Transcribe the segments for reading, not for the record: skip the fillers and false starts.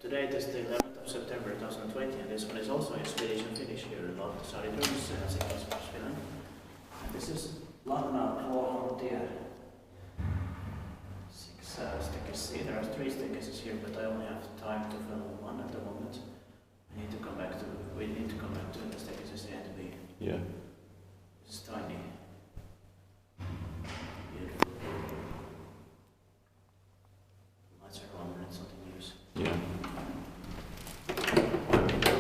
Today it is the 11th of September 2020, and this one is also in Swedish and Finnish here in Lauttasari, Helsinki, Finland. And this is Lahnaruohontie. 6 stickers. There are 3 stickers here, but I only have time to film one at the moment. We need to come back to the stickers at the end to be. Yeah. It's tiny. Lights are on and it's not in use. Yeah.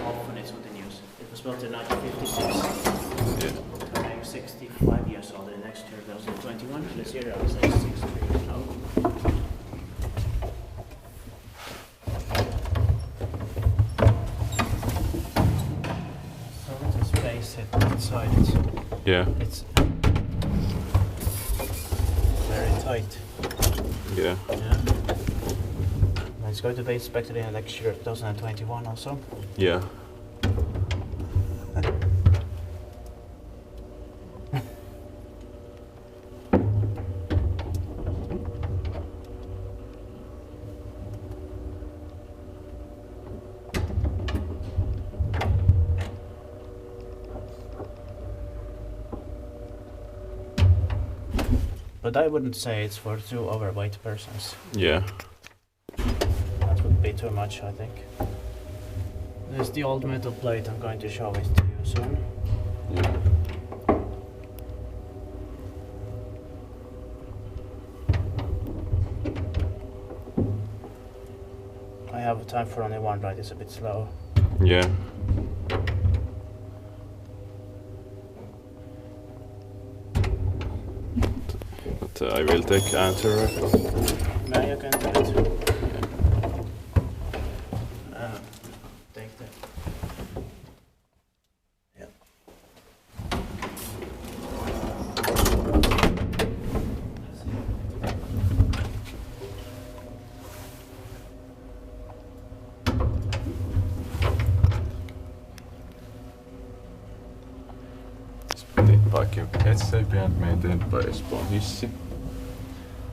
Often it's not in use. It was built in 1956. Yeah. I'm 65 years old in next year, 2021. This year I was 63 years old. So let's just face it inside. It's very tight. Yeah. It's going to be inspected in next year, 2021 also. Yeah. But I wouldn't say it's for 2 overweight persons. Yeah. That would be too much, I think. There's the old metal plate, I'm going to show it to you soon. Yeah. I have time for only one ride, it's a bit slow. Yeah. But I will take answer rifle. Now you can do it. Take that. Yeah. Parking headset behind maintained by Espoon Hissi.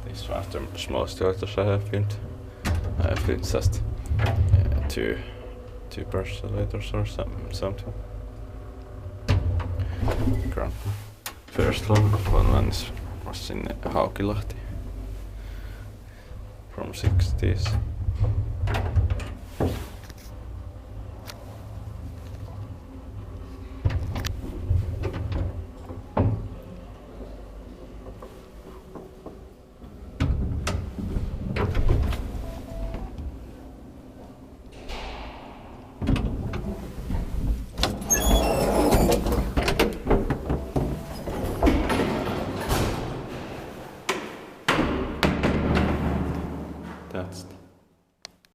This one of the smallest turtles I have filmed. I have filmed just 2 personators or something. First one was in Haukilahti from 60s. That's